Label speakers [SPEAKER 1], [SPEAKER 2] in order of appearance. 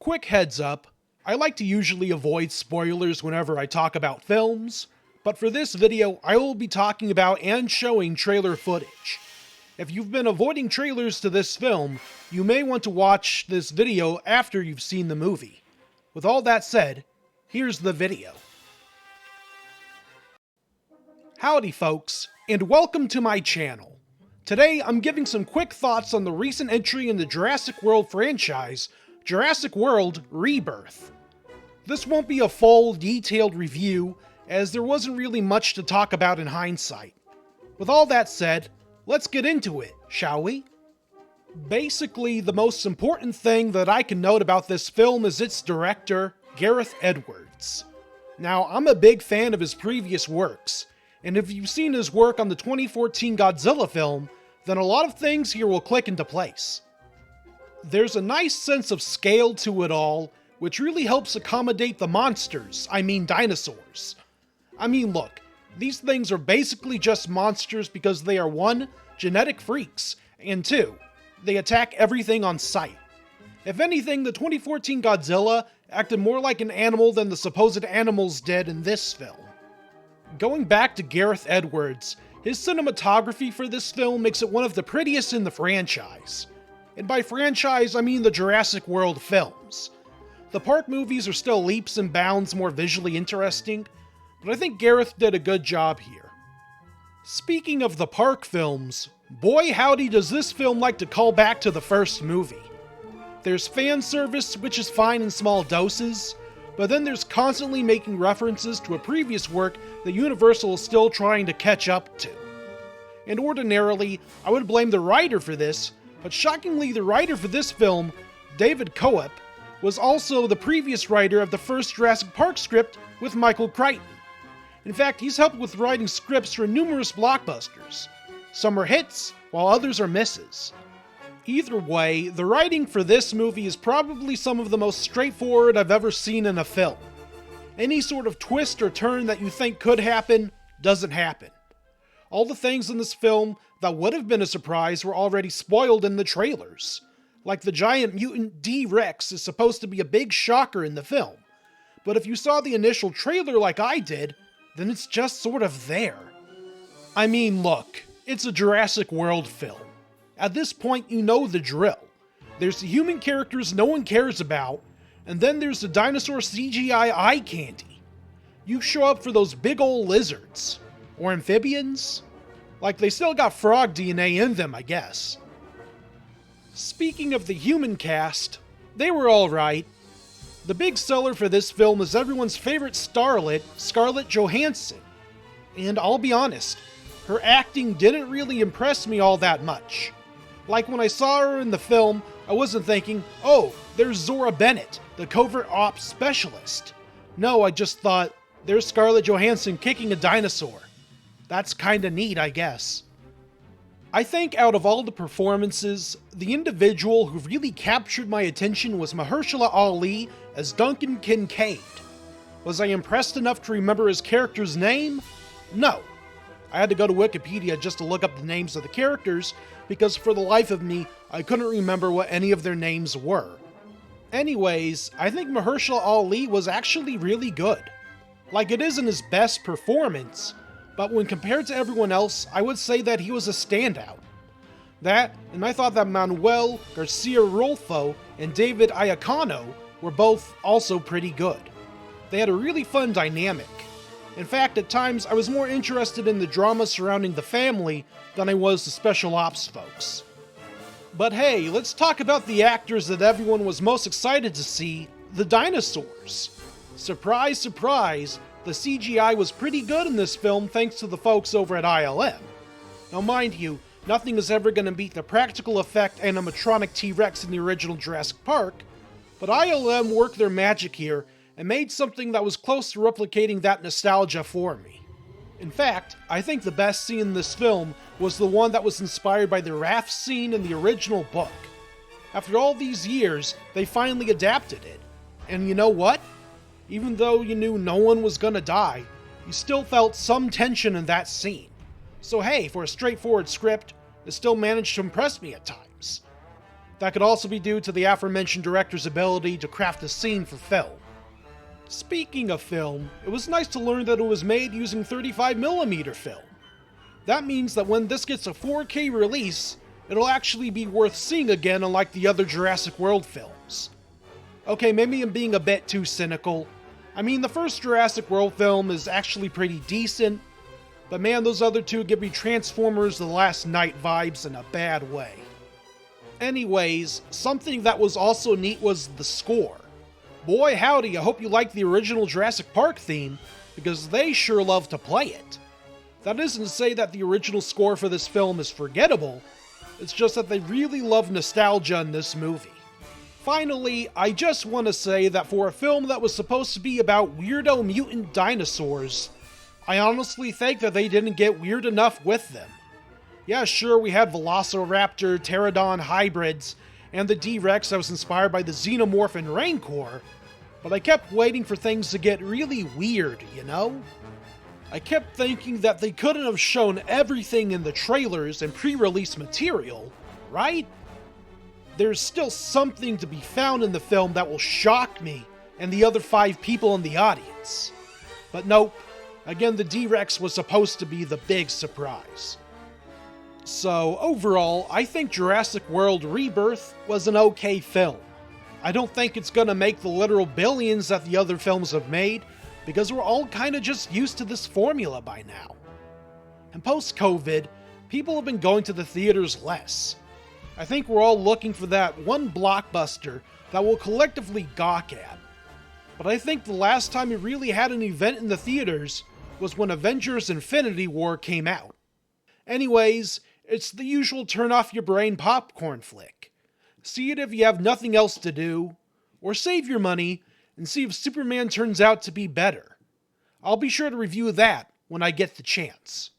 [SPEAKER 1] Quick heads up, I like to usually avoid spoilers whenever I talk about films, but for this video I will be talking about and showing trailer footage. If you've been avoiding trailers to this film, you may want to watch this video after you've seen the movie. With all that said, here's the video. Howdy folks, and welcome to my channel. Today I'm giving some quick thoughts on the recent entry in the Jurassic World franchise, Jurassic World Rebirth. This won't be a full, detailed review, as there wasn't really much to talk about in hindsight. With all that said, let's get into it, shall we? Basically, the most important thing that I can note about this film is its director, Gareth Edwards. Now, I'm a big fan of his previous works, and if you've seen his work on the 2014 Godzilla film, then a lot of things here will click into place. There's a nice sense of scale to it all, which really helps accommodate the monsters, I mean dinosaurs. Look, these things are basically just monsters because they are 1, genetic freaks, and 2, they attack everything on sight. If anything, the 2014 Godzilla acted more like an animal than the supposed animals did in this film. Going back to Gareth Edwards, his cinematography for this film makes it one of the prettiest in the franchise. And by franchise, I mean the Jurassic World films. The park movies are still leaps and bounds more visually interesting, but I think Gareth did a good job here. Speaking of the park films, boy howdy does this film like to call back to the first movie. There's fan service, which is fine in small doses, but then there's constantly making references to a previous work that Universal is still trying to catch up to. And ordinarily, I would blame the writer for this, but shockingly the writer for this film, David Coep, was also the previous writer of the first Jurassic Park script with Michael Crichton. In fact, he's helped with writing scripts for numerous blockbusters. Some are hits, while others are misses. Either way, the writing for this movie is probably some of the most straightforward I've ever seen in a film. Any sort of twist or turn that you think could happen, doesn't happen. All the things in this film that would have been a surprise were already spoiled in the trailers. Like the giant mutant D-Rex is supposed to be a big shocker in the film, but if you saw the initial trailer like I did, then it's just sort of there. Look, it's a Jurassic World film. At this point, you know the drill. There's the human characters no one cares about, and then there's the dinosaur CGI eye candy. You show up for those big ol' lizards. Or amphibians? Like, they still got frog DNA in them, I guess. Speaking of the human cast, they were alright. The big seller for this film is everyone's favorite starlet, Scarlett Johansson. And I'll be honest, her acting didn't really impress me all that much. Like when I saw her in the film, I wasn't thinking, oh, there's Zora Bennett, the covert ops specialist. No, I just thought, there's Scarlett Johansson kicking a dinosaur. That's kinda neat, I guess. I think out of all the performances, the individual who really captured my attention was Mahershala Ali as Duncan Kincaid. Was I impressed enough to remember his character's name? No. I had to go to Wikipedia just to look up the names of the characters, because for the life of me, I couldn't remember what any of their names were. Anyways, I think Mahershala Ali was actually really good. Like, it isn't his best performance, but when compared to everyone else, I would say that he was a standout. That, and I thought that Manuel Garcia Rolfo and David Iacano were both also pretty good. They had a really fun dynamic. In fact, at times, I was more interested in the drama surrounding the family than I was the special ops folks. But hey, let's talk about the actors that everyone was most excited to see, the dinosaurs. Surprise, surprise, the CGI was pretty good in this film thanks to the folks over at ILM. Now mind you, nothing is ever going to beat the practical effect animatronic T-Rex in the original Jurassic Park, but ILM worked their magic here and made something that was close to replicating that nostalgia for me. In fact, I think the best scene in this film was the one that was inspired by the raft scene in the original book. After all these years, they finally adapted it. And you know what? Even though you knew no one was gonna die, you still felt some tension in that scene. So hey, for a straightforward script, it still managed to impress me at times. That could also be due to the aforementioned director's ability to craft a scene for film. Speaking of film, it was nice to learn that it was made using 35mm film. That means that when this gets a 4K release, it'll actually be worth seeing again, unlike the other Jurassic World films. Okay, maybe I'm being a bit too cynical. I mean, the first Jurassic World film is actually pretty decent, but man, those other two give me Transformers The Last Night vibes in a bad way. Anyways, something that was also neat was the score. Boy howdy, I hope you like the original Jurassic Park theme, because they sure love to play it. That isn't to say that the original score for this film is forgettable, it's just that they really love nostalgia in this movie. Finally, I just want to say that for a film that was supposed to be about weirdo mutant dinosaurs, I honestly think that they didn't get weird enough with them. Yeah, sure, we had Velociraptor, Pterodon hybrids, and the D-Rex that was inspired by the Xenomorph and Rancor, but I kept waiting for things to get really weird, you know? I kept thinking that they couldn't have shown everything in the trailers and pre-release material, right? There's still something to be found in the film that will shock me and the other 5 people in the audience. But nope, again the D-Rex was supposed to be the big surprise. So, overall, I think Jurassic World Rebirth was an okay film. I don't think it's gonna make the literal billions that the other films have made, because we're all kinda just used to this formula by now. And post-COVID, people have been going to the theaters less. I think we're all looking for that one blockbuster that we'll collectively gawk at. But I think the last time we really had an event in the theaters was when Avengers Infinity War came out. Anyways, it's the usual turn off your brain popcorn flick. See it if you have nothing else to do, or save your money and see if Superman turns out to be better. I'll be sure to review that when I get the chance.